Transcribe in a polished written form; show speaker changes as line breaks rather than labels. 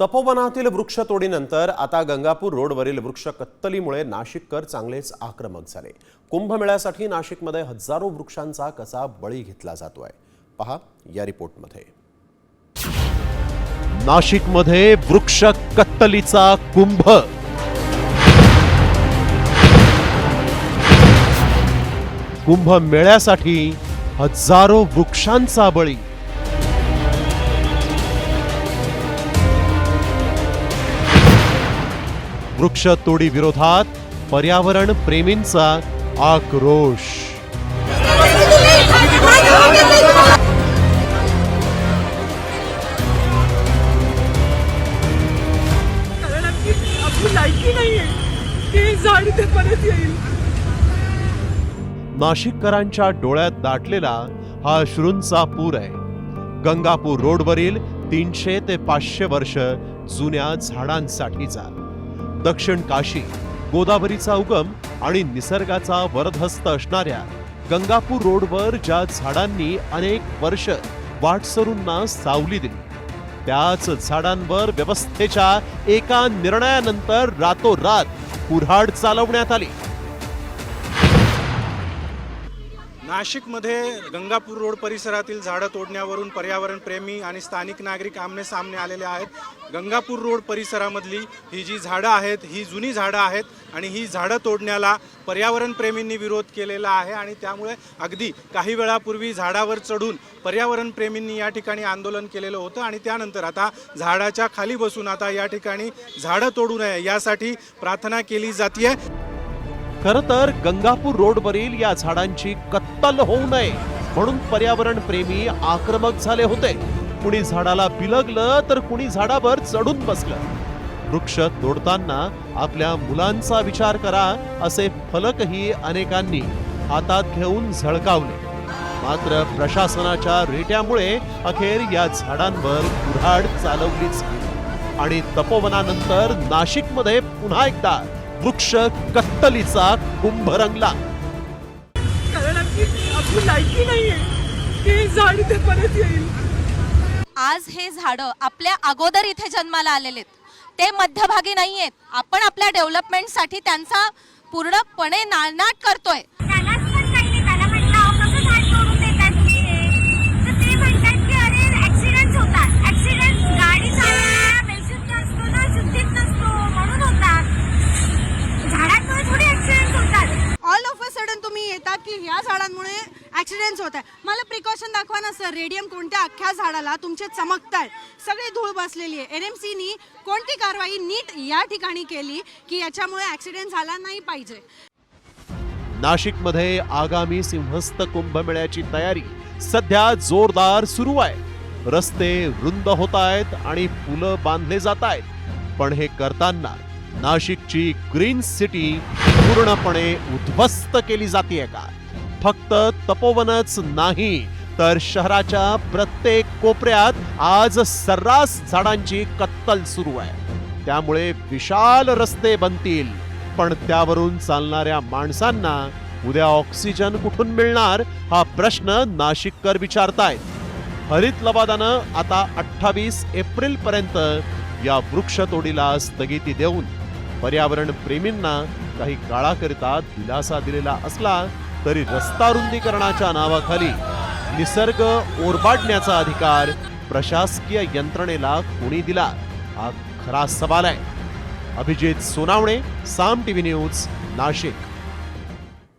तपोवनातील वृक्षतोडीनंतर आता गंगापूर रोडवरील वृक्ष कत्तलीमुळे नाशिककर चांगलेच आक्रमक झाले। कुंभमेळ्यासाठी नाशिकमध्ये हजारो वृक्षांचा कसा बळी घेतला जातोय, पहा या रिपोर्टमध्ये। नाशिकमध्ये वृक्ष कत्तलीचा कुंभ। कुंभमेळ्यासाठी हजारो वृक्षांचा बळी। वृक्षतोडी विरोधात पर्यावरण प्रेमींचा आक्रोश। नाशिककरांच्या डोळ्यात दाटलेला हा अश्रूंचा पूर आहे। गंगापूर रोडवरील 300 ते 500 वर्ष जुन्या झाडांसाठीचा। दक्षिण काशी, गोदावरीचा उगम आणि निसर्गाचा वरदहस्त असणाऱ्या गंगापूर रोडवर ज्या झाडांनी अनेक वर्ष वाटसरूंना सावली दिली, त्याच झाडांवर व्यवस्थेच्या एका निर्णयानंतर रातोरात कुऱ्हाड चालवण्यात आली।
नाशिकमध्ये गंगापूर रोड परिसरातील झाडं तोडण्यावरून पर्यावरण प्रेमी आणि स्थानिक नागरिक आमने सामने आलेले आहेत। गंगापूर रोड परिसरामधली ही जी झाडं आहेत, ही जुनी झाडं आहेत आणि ही झाडं तोडण्याला पर्यावरण प्रेमींनी विरोध केलेला आहे आणि त्यामुळे अगदी काही वेळापूर्वी झाडावर चढून पर्यावरण प्रेमींनी या ठिकाणी आंदोलन केलेलं होतं आणि त्यानंतर आता झाडाच्या खाली बसून आता या ठिकाणी झाडं तोडू नये यासाठी प्रार्थना केली जाते।
खरं तर गंगापूर रोडवरील या झाडांची कत्तल होऊ नये म्हणून पर्यावरण प्रेमी आक्रमक झाले होते। कुणी झाडाला बिलगलं तर कुणी झाडावर चढून बसलं। वृक्ष तोडताना आपल्या मुलांचा विचार करा असे फलकही अनेकांनी हातात घेऊन झळकावले। मात्र प्रशासनाच्या रेट्यामुळे अखेर या झाडांवर कुऱ्हाड चालवलीच गेली आणि तपोवनानंतर नाशिकमध्ये पुन्हा एकदा वृक्ष कत्तलीचा कुंभ रंगला।
कारण आपली लायकी नाहीये की झाड इथे परत येईल।
आज हे झाडं आपल्या अगोदर इथे जन्माला आलेलेत, ते मध्यभागी नाहीयेत। आपण आपल्या डेव्हलपमेंटसाठी त्यांचा पूर्णपणे नायनाट करतोय।
तुम्ही येतात की ह्या झाडांमुळे ऍक्सिडेंट्स होत आहे। मला प्रिकॉशन दाखवा ना सर, रेडियम कोणत्या अख्ख्या झाडाला तुमचे चमकताय, सगळी धूळ बसलेली आहे। एनएमसीनी कोणती कारवाई नीट या ठिकाणी केली की याच्यामुळे ऍक्सिडेंट झाला नाही पाहिजे।
नाशिकमध्ये आगामी सिंहस्थ कुंभमेळ्याची तयारी सध्या जोरदार सुरू आहे। रस्ते रुंद होत आहेत आणि पुलं बांधले जात आहेत, पण हे करताना नाशिकची ग्रीन सिटी पूर्णपणे उद्ध्वस्त केली जाते का? फक्त तपोवनच नाही तर शहराच्या प्रत्येक कोपऱ्यात आज सर्रास झाडांची कत्तल सुरू आहे। त्यामुळे विशाल रस्ते बनतील, पण त्यावरून चालणाऱ्या माणसांना उद्या ऑक्सिजन कुठून मिळणार हा प्रश्न नाशिककर विचारतायत। हरित लवादानं आता 28 एप्रिल पर्यंत या वृक्षतोडीला स्थगिती देऊन पर्यावरण प्रेमींना काही काळाकरिता दिलासा दिलेला असला तरी रस्ता रुंदीकरणाच्या नावाखाली निसर्ग ओरबाडण्याचा अधिकार प्रशासकीय यंत्रणेला कोणी दिला हा खरा सवाल आहे। अभिजित सोनावणे, साम टीव्ही न्यूज, नाशिक।